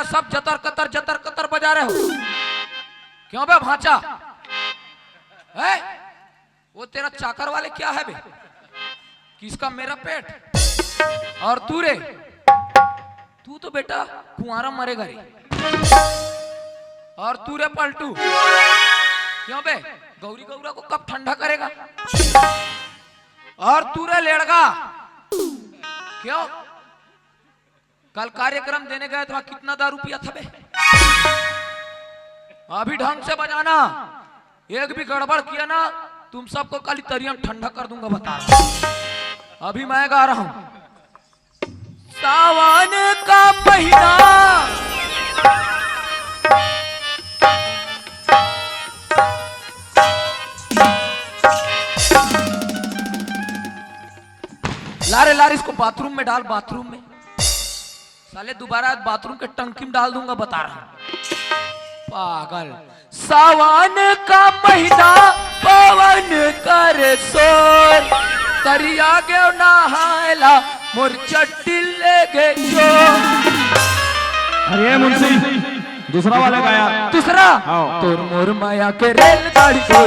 रहे, सब जतर कतर बजा रहे हो। क्यों बे भांचा है? वो तेरा चाकर वाले क्या है बे? किसका? मेरा पेट। और तू रे, तू तो बेटा कुंवारा मरेगा रे। और तू रे पलटू, क्यों बे गौरी गौरा को कब ठंडा करेगा? और तू रे लेड़गा, क्यों कल कार्यक्रम देने गए तो कितना दारू पिया था बे? अभी ढंग से बजाना, एक भी गड़बड़ किया ना तुम सबको कल तरियम ठंडा कर दूंगा, बता रहा। अभी मैं गा रहा हूं। सावन का महीना लारे लारे इसको बाथरूम में डाल, बाथरूम में साले दोबारा बाथरूम के टंकी में डाल दूंगा, बता रहा पागल। सावन का महीना पवन कर शोर, करिया गे नहायला मोर चट्टी ले गे चोर। अरे मुंशी दूसरा वाला गाया। दूसरा तोर मोर माया के रेलगाड़ी को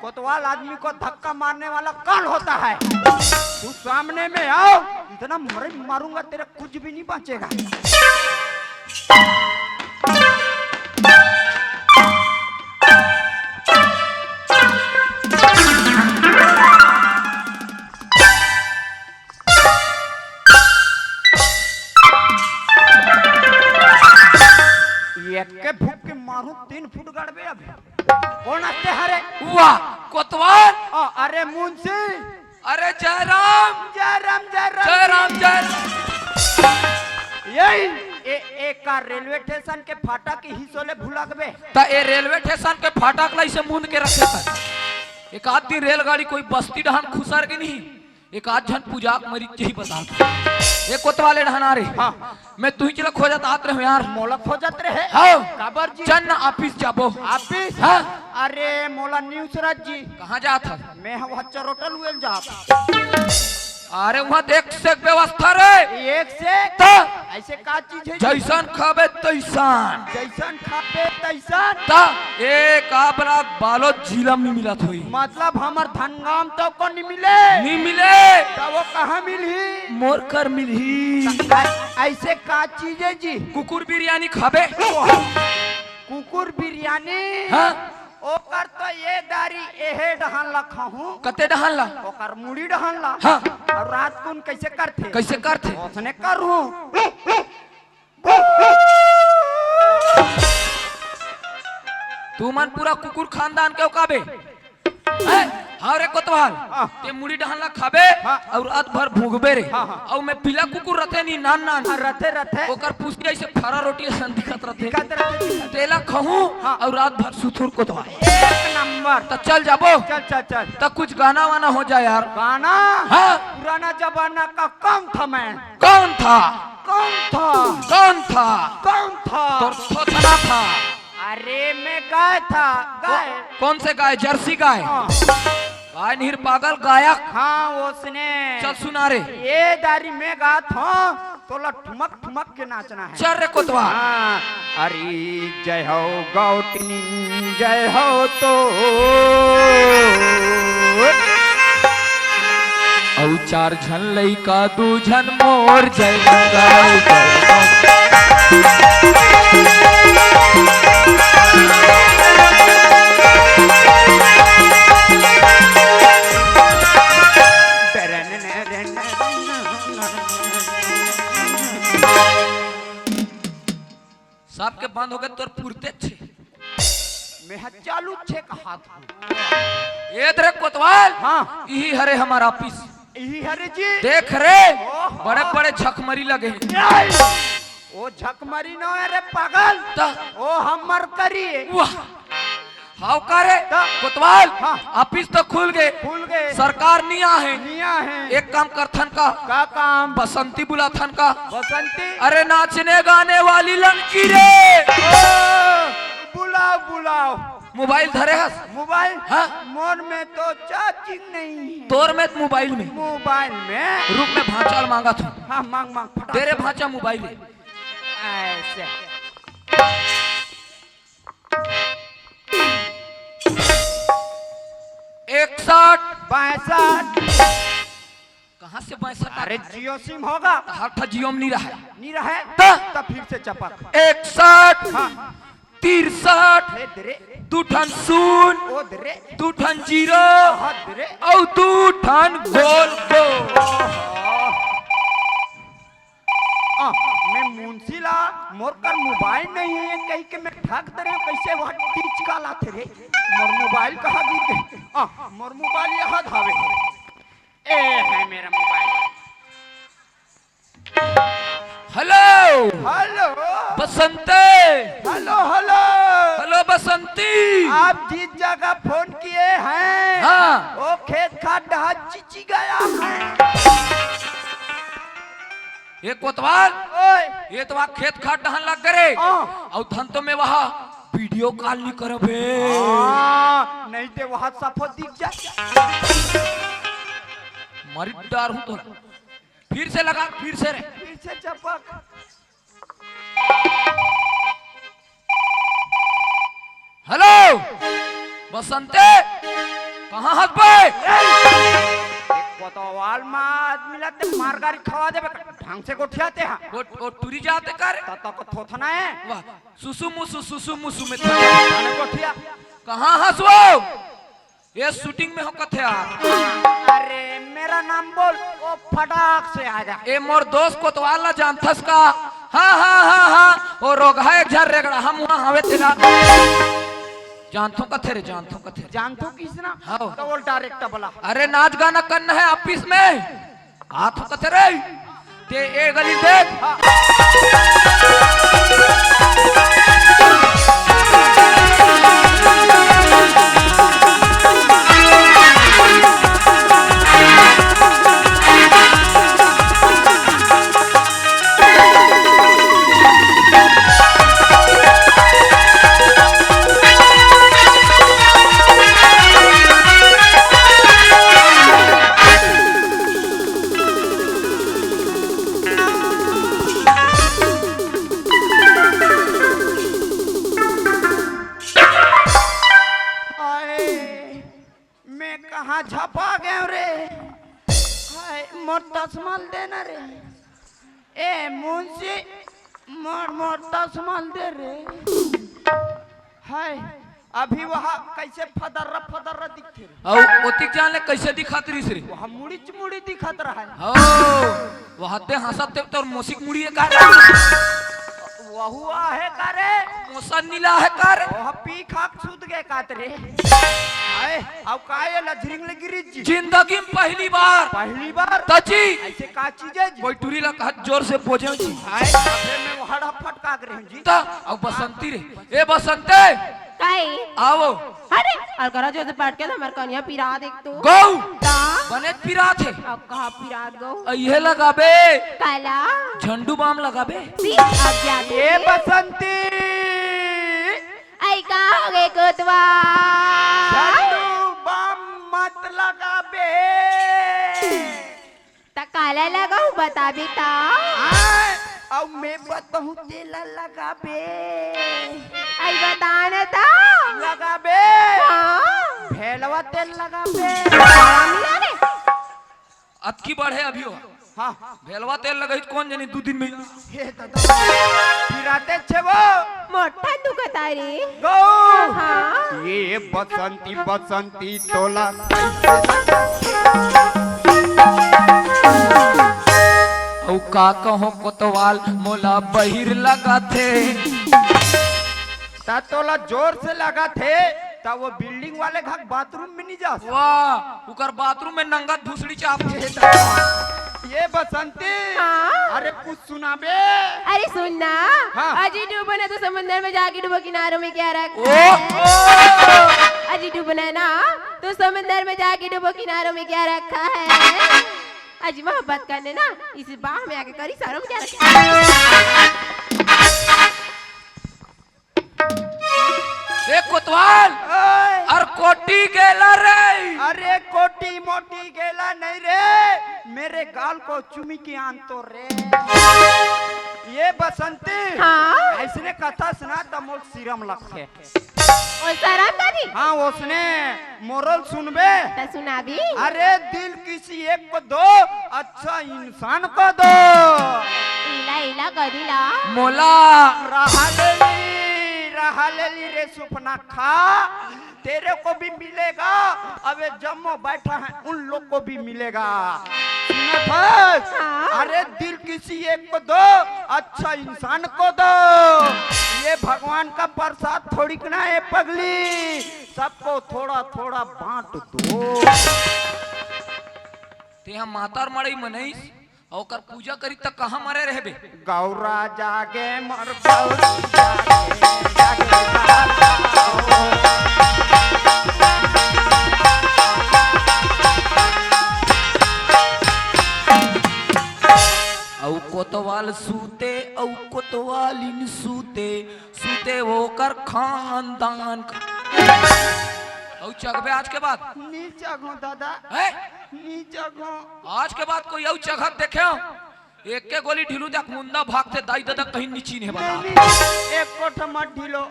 कोतवाल आदमी को धक्का मारने वाला कौन होता है? तू सामने में आओ, इतना मारूंगा तेरे कुछ भी नहीं बचेगा। एक के भूख के मारू 3 फुट गड़बे। अभी कौन आते हरे? वाह कोतवाल। अरे मुंशी, अरे जयराम जयराम जयराम जयराम जयराम। यही एक का रेलवे स्टेशन के फाटक की हिस्सोले भूला गए ता ए रेलवे स्टेशन के फाटक ला इसे मुंद के रखे था। एक आध दिन रेलगाड़ी कोई बस्ती डहान खुसर के नहीं, एक आध जन पूजाक मरीज ही बता। ये कोतवाले ढहना रे। हाँ। मैं तू ही चला खोजत आत रहे यार। मोला खोजत रहे। हाँ। काबर जी? चन्न ऑफिस जाबो। ऑफिस? हाँ। अरे मोला न्यूज़राज जी। कहाँ जात है? मैं वहाँ चरोटल हुए जात। अरे वहाँ देख से व्यवस्था रे। एक से ता ऐसे का चीज है? जैसन खाबे तैसान। जैसन खाबे तैसान। ता एक आपला बालो जिला में मिला थोई। मतलब हमार धनगाम तो को नहीं मिले? नहीं मिले। तो वो कहाँ मिली? मोर कर मिली। ऐसे का चीज है जी? कुकुर बिरयानी खाबे? कुकुर बिरयानी? हाँ। ओकर तो ये दारी एहे डहान ला खाहूं। कते डहान ला? ओकर मुड़ी डहान ला। हाँ। और रात को कैसे करते? कैसे करते? उसने करूं। तू मन पूरा कुकुर खानदान के उकाबे? हाँ रे कोतवाल, ते मुड़ी डहान खाबे और रात भर भूगबे रे। और मैं पीला कुकुर रथे नी नान नान रथे रथे ओकर पूछी ऐसे फरा रोटी सन दिखत रथे। तेला खहूं और रात भर सुथुर कोतवाल। एक नंबर। तो चल जाबो। चल चल चल। तो कुछ गाना वाना हो जाए यार। गाना? हाँ। पुराना जमाना का कौन था? मैं कौन था? कौन था? कौन था? कौन था? तो थोथना था। अरे मैं गाय था। गाय? कौन से गाय? जर्सी गाय? गाय नहीं पागल, गायक। हाँ उसने। चल सुना रे। ये दारी में गा था तो ठुमक ठुमक के नाचना है। चल रे कोतवा। अरे जय हो गौतनी जय हो तो औ चार झन लइका दू झन मोर जय गाय सबके बंद हो गए तोर पुरते छे। मैं चालू छे का हाथ। ये तेरे कोतवाल। हाँ। यही हरे हमारा ऑफिस। यही हरे जी देख रे बड़े बड़े झकमरी लगे हैं। ओ झकमरी न है रे पागल ता ओ हमर करी वाह हाउ का रे ता- कोतवाल हाँ। ऑफिस तो खुल गए खुल गए सरकार नहीं आ है निया है एक काम करथन का काम बसंती बुलाथन का बसंती अरे नाचने गाने वाली लड़की रे ओ, बुलाओ बुलाओ मोबाइल धरे हस मोबाइल हाँ? मोर में तो चार्जिंग नहीं है तोर में मोबाइल में मोबाइल में रुक में भांचा मांगा था हाँ मांग मांग फटाक तेरे से। भांचा मोबाइल है ऐसे 61 कहाँ से 62 अरे जियो सिम होगा हाथ जियो में नहीं रहा नहीं रहे ता- तब फिर से चपक 61 हाँ 63 हे दरे दू ठन शून ओ दरे दू ठन जीरो हाँ दरे और दू ठन गोल गो मैं मुंशीला मोर कर मोबाइल नहीं है कहीं के मैं ठग दरे कैसे वह टीच का लाते रे मोर मोबाइल कहाँ गिर गए मोर मोबाइल यहाँ धावे ए है मेरा mobile hello hello Basante hello hello hello Basanti आप जिस जगह फोन किए हैं हाँ वो खेत खाद डहा चिची गया है ये कोतवाल ओए ये तो वहाँ खेत खाद डहन लग गए हाँ। और धन तो में वहाँ वीडियो कॉल नहीं करबे नहीं तो वहाँ सफो दिख जाए मरी डर हूँ तो फिर से लगा फिर से रे फिर से चपक हेलो बसंते कहाँ हंस पे कोतवाल में आदमी लगते मार गाड़ी खवा देवे ढंग से गोठियाते हैं वो टूरी जाते कर तब को थोथना है वाह सुसु मुसु में थाने गोठिया कहाँ हंसवो ये शूटिंग में हो कथे यार अरे मेरा नाम बोल वो फटाक से आ जा ए मोर दोस्त कोतवाल ला जानथस का हाँ हाँ हाँ हाँ वो रोगा एक झर रेगड़ा हम वहाँ हवे तेरा जानथो कथे रे जानथो कथे जानतो किसना हाँ। तो वो डायरेक्ट बोला अरे नाच गाना करना है ऑफिस में हाथ कथे रे ते ए गली देख आए, मैं कहाँ झपा गया रे हाय मोर तस्माल देना रे ए मुंशी मोर मोर तस्माल दे रे हाय अभी वहाँ कैसे फदर्रा दिखते रे और ओतिक जान ले कैसे दिखात रही रे वहाँ मुड़ी दिखत रहा है हो वहाँ ते हंसत ते तोर मोसिक मुड़ी है का वहुआ है का रे मोसन नीला है का रे वहाँ पी खाक सूद गए कात रे आए अब काहे लझरिंग ले गिरी जी जिंदगी में पहली बार पहली बार तची ऐसे का चीज है जी कोई टूरी ला कहत जोर से पोजे छी आए अबे मैं वहाड़ा फटका कर रही जी ता और बसंती रे ए बसंते काई आओ अरे अलकरा जो से पाट के हमार कन्या पिरा देख तू गौ ता बने पिरा थे अब कहा पिरा गो ये लगाबे काला झंडू बाम लगाबे सी अब जा ए बसंती आई का हो गए कोतवा झंडू बम मत लगा बे ता काला लगाऊ बता बेटा आए अब मैं बताऊं तेल लगा बे आई बताना ता लगा बे हाँ भेलवा तेल लगा बे मिला रे अतकी बढ़े अभी हो हाँ भेलवा तेल लगाई कौन जानी 2 दिन में हे दादा फिराते छे वो मोटा दुखता रे गो हाँ ये बसंती तोला औ का कहो कोतवाल मोला बहिर लगा थे ता तोला जोर से लगा थे ता वो बिल्डिंग वाले घर बाथरूम में नहीं जा सकते। वाह उकर बाथरूम में नंगत भूसड़ी चाप ये बसंती हाँ? अरे कुछ सुना बे। अरे सुन ना, हाँ। अजी डूबना तो समंदर में जाके डूबो, किनारों में क्या रखा ओ, है? अजी डूबना ना तो समंदर में जाके डूबो, किनारों में क्या रखा है? अजी मोहब्बत करने ना इस बाह में आके करी, सारों में क्या रखा है? कोतवाल ओए, और कोटी गेला रे। अरे कोटी मोटी गेला नहीं रे, मेरे गाल को चुमी की आन तो रे। ये बसंती हाँ? ऐसने कथा सुना तो मोल सीरम लखे। और साराम का भी हाँ उसने मोरल सुनबे। तो सुना भी। अरे दिल किसी एक को दो, अच्छा इंसान को दो। इला इला कदिला मोला रहा ले ली रे सुपना खा, तेरे को भी मिलेगा, अबे जम्मो बैठा है उन लोग को भी मिलेगा। हाँ? अरे दिल किसी एक को दो, अच्छा इंसान को दो। ये भगवान का प्रसाद थोड़ी ना है पगली, सबको थोड़ा थोड़ा बांट दो। ते हम मातार मड़ई मनई और पूजा करी तक कहाँ मरे रहबे। गौरा जागे मर गौरी जागे, जागे जागो। औ कोतवाल सूते औ कोतवालिन सूते, सूते वो कर खानदान औ चगबे आज के बाद नीचा घो दादा, है नीचा घो। आज के बाद कोई औ चगत देखे एक के गोली ढिलू देख मुंदा भागते दाई दादा कहीं नीची नहीं बता। एक कोठ मत ढीलो।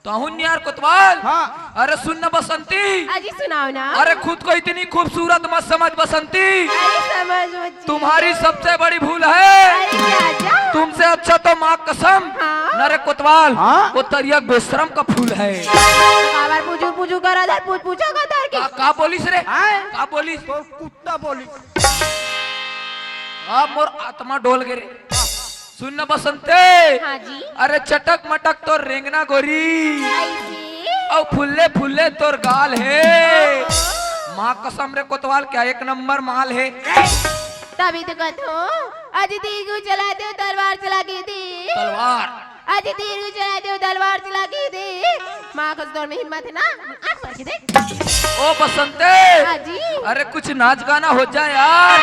ताहुन यार कोतवाल। हाँ। अरे सुन न बसंती, अजी सुनाओ ना। अरे खुद को इतनी खूबसूरत मत समझ बसंती, अरे समझ बच्ची। तुम्हारी सबसे बड़ी भूल है। अरे क्या जा? तुमसे अच्छा तो माँ कसम हाँ? नरे कोतवाल हाँ? वो तरिया बेशरम का फूल है। काबर पूछू पूछू करा दर पूछो का दर के। का बोलिस रे हाँ? का बोलिस। तो कुत्ता बोली। अब मोर आत्मा डोल गे। सुन न बसंते, हाँ जी। अरे चटक मटक तो रेंगना गोरी ऐसी और फुल्ले फुल्ले तोर गाल है। माँ कसम रे कोतवाल क्या एक नंबर माल है। तभी तो कहता हूँ, अजी तीर चलाते हो तलवार चला के दे। तलवार अजी तीर चलाते हो तलवार चला के दे। माँ का दौर में हिम्मत है ना, आँख मार के देख। ओ बसंते, हाँ जी। अरे कुछ नाच गाना हो जाए यार।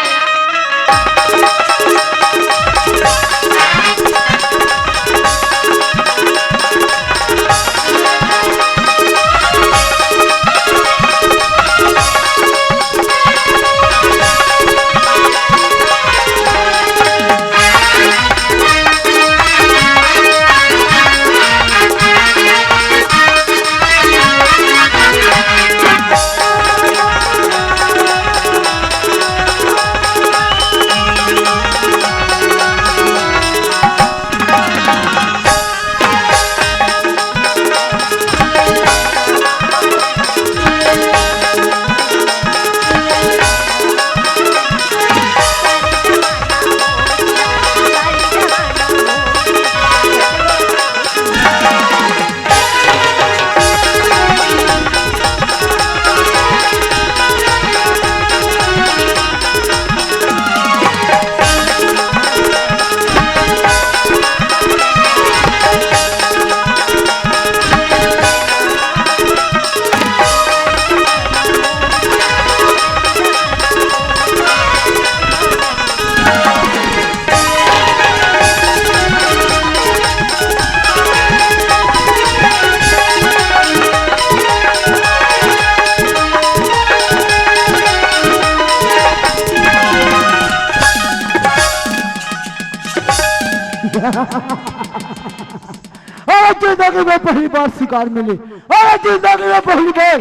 जिंदगी में पहली बार शिकार मिली, अरे जिंदगी में पहली बार।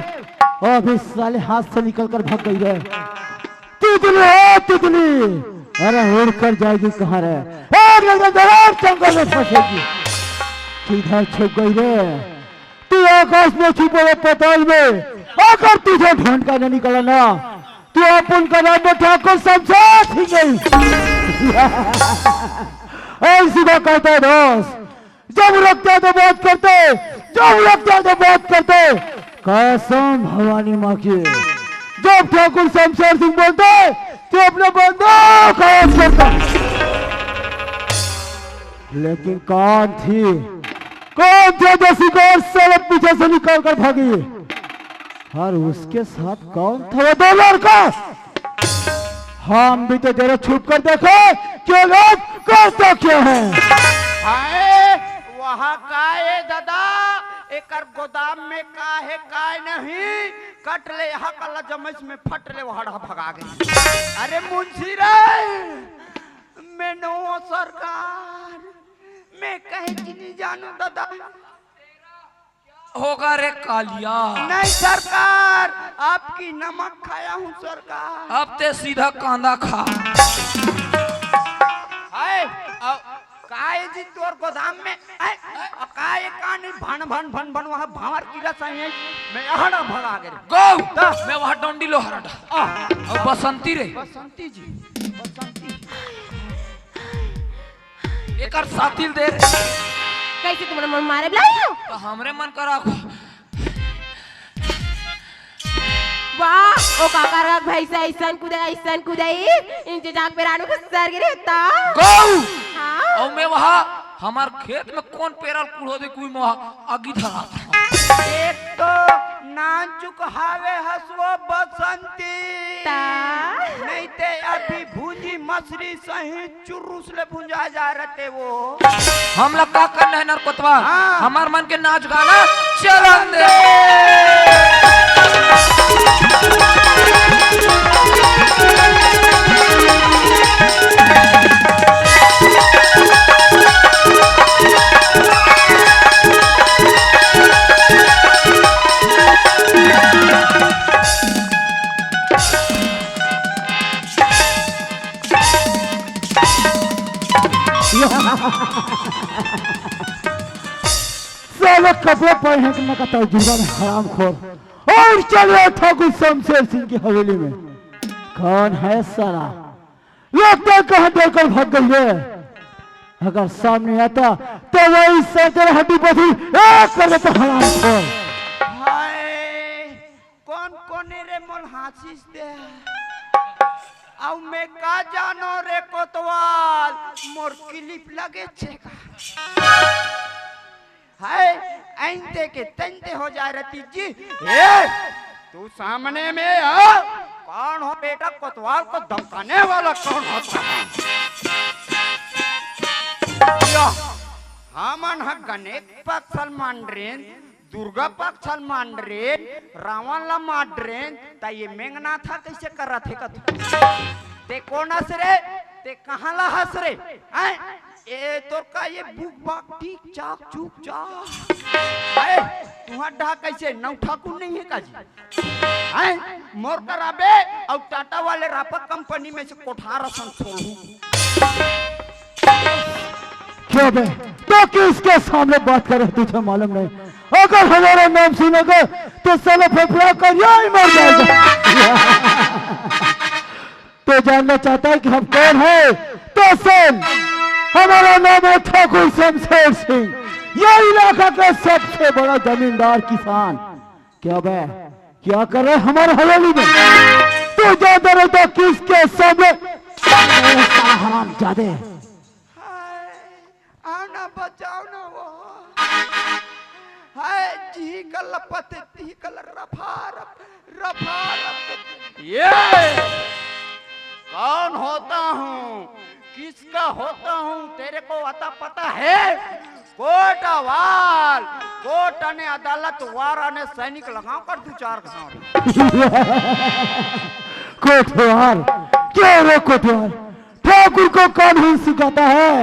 अभी साले हाथ से निकल कर भाग गई रे। तितली है तितली, अरे उड़ कर जाएगी कहाँ रे? जंगल में फंसेगी। किधर छुप गई रे? तू आकाश में छुपे पताल में, अगर तुझे ढूंढ कर न निकला ना तू अपन का नाम ठाकुर शमशाद ही गई। ऐसी बात कहता है दोस्त, जब लगता है तो बात करते, जब लगता है तो बात करते। कसम भवानी माँ की, जब ठाकुर शमशेर सिंह बोलते तो अपने बंदूक आवाज करता, लेकिन कौन थी दसी गौर साले पीछे से निकल कर भागी, और उसके साथ कौन था वो 2 लड़का? हम भी तो जरा छुप कर देखे क्यों लोग करते क्या है। हाय वहाँ का है दादा, एकर गोदाम में का है का नहीं, कट ले यहाँ कला जमस में फट ले वहाड़ा भगा गई। अरे मुंशी रे, मैं नो सरकार, मैं कहे कि नहीं जानू दादा। होगा रे कालिया, नहीं सरकार, आपकी नमक खाया हूँ सरकार। अब ते सीधा कांदा खा। हाय काय जी तोर गोदाम में काय कान भन भन भन भन वहाँ भावर कीड़ा सही है, मैं यहाँ भगा गए। गो मैं वहाँ डंडी लो हरडा और बसंती रे, बसंती जी, बसंती एकर साथिल दे रे। कैसे तुमने मन मारे बुलाई हो? तो हमरे मन करा वाह ओ काका भैसा ऐसन कुदाई इनके जाग पे रानू का सर गिरे होता। गौ हाँ और मैं वहाँ हमार खेत में कौन पेरल कुड़ो दे कोई वहाँ आगी धरा था। एक तो नाचुक हावे हसवो बसंती, नहीं ते अभी भूंजी मछली सही चुरुस ले भुंजा जा रहे वो। हम लोग का करना है नरकोतवा, हाँ। हमार मन के नाच गाना चलन दे। साले कपड़े पहनने का तजुर्बा में हराम खोर। और चलो ठाकुर शमशेर सिंह की हवेली में। कौन है साला, लगता कहाँ डरकर भाग गई है। अगर सामने आता तो वही सर हड्डी पथरी एक कर देता हराम खोर। हाय कौन कोने रे मोल हासिस दे आउ मैं का जानो रे कोतवाल, मोर क्लिप लगे छेका। हाय ऐंते के तंते हो जाए रती जी। ए तू सामने में आ, कौन हो बेटा कोतवाल को धमकाने वाला कौन होता है? या हमन ह गणेश पक्ष सलमान रेन, दुर्गा पक्ष सलमान रेन, रावण ला माड्रेन, ता ये मेंगना था कैसे कर रहा थे कथ ते कौन हंस रे, ते कहाँ ला हंस रे? हैं ए तो का ये बुक बाक ठीक चाक चुप चाक। अरे तुहां ढा कैसे नौ ठाकुर नहीं है काजी? हैं मोर कराबे और टाटा वाले रापक कंपनी में से कोठार सन छोड़ू। क्यों बे तो किसके सामने बात कर रहे तुझे मालूम नहीं? अगर हमारा नाम सुनेगा तो साला फेफड़ा कर यही मर जाएगा। तो जानना चाहता है कि हम कौन है? तो सुन, हमारा नाम है ठाकुर शमशेर सिंह, यह इलाका का सबसे बड़ा जमींदार किसान। क्या बे क्या कर रहे हमारे हवेली में? तू जानता रहता किसके सामने? हराम जादे आना बचाओ ना वो। हाय जी कल पते ती कल रफा ये कौन होता हूँ, किसका होता हूँ तेरे को अता पता है? कोटवाल, कोर्ट ने अदालत वारा ने सैनिक लगाओ कर 2-4 घाव। कोटवाल क्या रे कोटवाल? ठाकुर को कानून सिखाता है।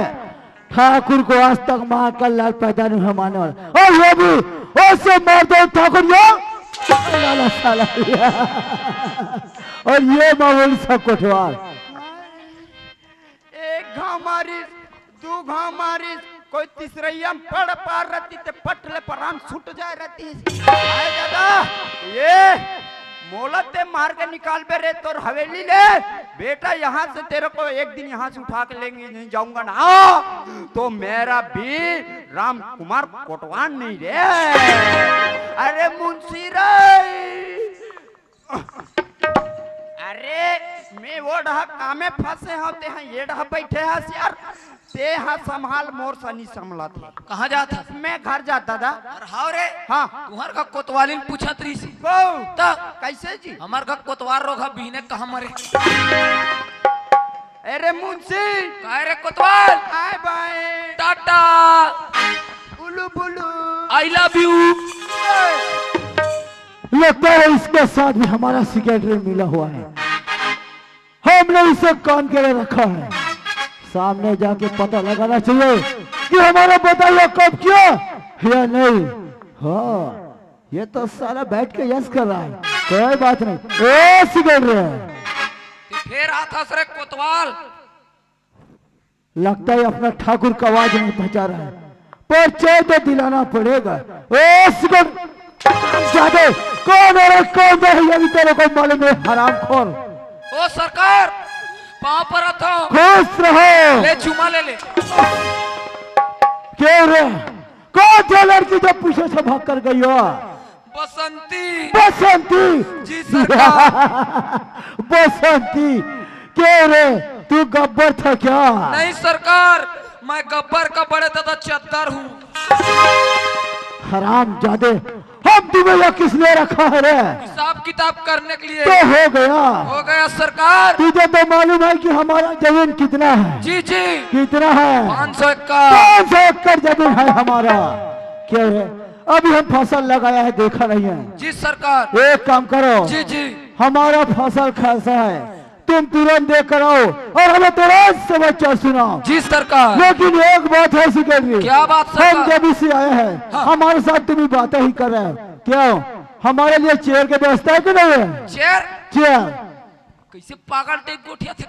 ठाकुर को आज तक मार कर लाल पैदा नहीं है माने वाला, और ये भी ऐसे मार दो ठाकुर लाला साला। और ये मामूली सा कोटवाल, एक घाव मारिस, 2 घाव मारिस, कोई तीसरैया पड़ पार रहती ते पटले पर आम छूट जाए रहती। आए दादा ये मोलत ते मार के निकाल पे रे तोर हवेली ले बेटा। यहाँ से तेरे को एक दिन यहाँ से उठा के लेंगे नहीं जाऊंगा ना तो मेरा भी राम कुमार कोटवान नहीं रे। अरे मुंशी रे, अरे मैं वो ढहा कामे फंसे होते हैं ये ढहा बैठे हैं यार ते हा संभाल मोर सनी संभला थे। कहाँ जाता मैं घर जाता था। अरे हाउ रे हाँ तुम्हार का कोतवाली पूछत रही सी को ता कैसे जी? हमार का कोतवाल रोगा बीने कहाँ मरे। अरे मुंशी काहे रे कोतवाल, आए बाय टाटा बुलू बुलू आई लव यू। लगता है इसके साथ भी हमारा सेक्रेटरी मिला हुआ है। हमने इसे कान के लिए रखा है, सामने जाके पता लगाना चाहिए कि हमारा बताइए कब किया या नहीं। हाँ ये तो सारा बैठ के यस कर रहा है, कोई बात नहीं। ए सेक्रेटरी फिर आता सरे कोतवाल, लगता है अपना ठाकुर का आवाज नहीं पहचान रहा है, पर चाय तो दिलाना पड़ेगा। ए सेक्रेटरी जादे कौन है कौन है ये भी तेरे को मालूम है हरामखोर। ओ सरकार पाँव पर आता खुश रहो। ले चुमा ले ले। क्यों रे कौन थे लड़की जो पीछे से भाग कर गई हो? बसंती। बसंती जी सरकार। बसंती क्यों रे तू गब्बर था क्या? नहीं सरकार मैं गब्बर का बड़े दादा चद्दर हूँ। हराम जादे हम तुम्हें यह किसने रखा है रे? हिसाब किताब करने के लिए। तो हो गया सरकार। तुझे तो मालूम है कि हमारा जमीन कितना है? जी जी कितना है? 500 एकड़। 500 एकड़ जमीन है हमारा। क्यों है अभी हम फसल लगाया है देखा नहीं है? जी सरकार। एक काम करो जी जी हमारा फसल कैसा है तुम तुरंत देख कर आओ और हमें तुरंत समाचार सुनाओ। जी सरकार। लेकिन एक बात है सेक्रेटरी, क्या बात सरकार? हम जब इसे आए हैं हाँ। हमारे साथ तुम बातें ही कर रहे हो, क्यों हमारे लिए चेयर की व्यवस्था है कि नहीं है? चेयर चेयर कैसे पागल टेक गोठिया थे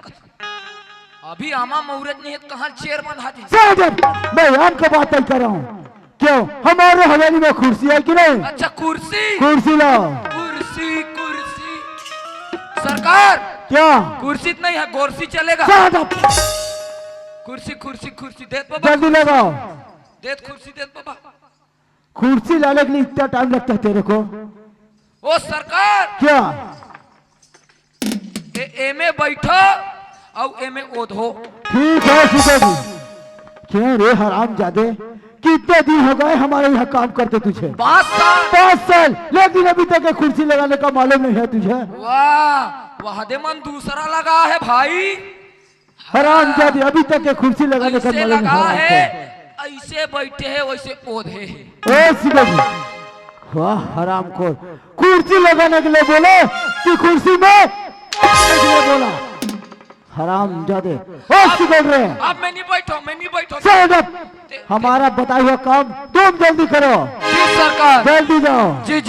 अभी आमा मुहूर्त नहीं है कहाँ चेयर बंधा जी। साजन मैं आपका बात ही कर रहा हूँ, क्यों हमारे हवेली में कुर्सी है कि नहीं? अच्छा कुर्सी। कुर्सी लाओ। कुर्सी कुर्सी सरकार क्या कुर्सी नहीं है गोरसी चलेगा। साजन कुर्सी कुर्सी कुर्सी देत बाबा, जल्दी लगाओ। देत कुर्सी देत बाबा। कुर्सी लाने के लिए इतना टाइम लगता है तेरे को? ओ सरकार क्या एमे बैठो और एमे ओढ़ो। ठीक है सेक्रेटरी। क्यों रे हराम जादे कितने दिन हो गए हमारे यहाँ काम करते तुझे? 5 साल। 5 साल, लेकिन अभी तक ये कुर्सी लगाने का मालूम नहीं है तुझे? वाह वाहदे मन दूसरा लगा है भाई। हराम जादे अभी तक ये कुर्सी लगाने का ऐसे मालूम लगा नहीं है है। ऐसे बैठे हैं वैसे ओढ़े हैं। ए सेक्रेटरी वाह हराम खोर, कुर्सी लगाने के लिए बोले कि कुर्सी में बैठने के लिए बोला? हराम जादे। ओ सेक्रेटरी अब मैं नहीं बैठो Stand up! हमारा बताया हुआ काम तुम जल्दी करो। जी सरकार। जल्दी जाओ। जी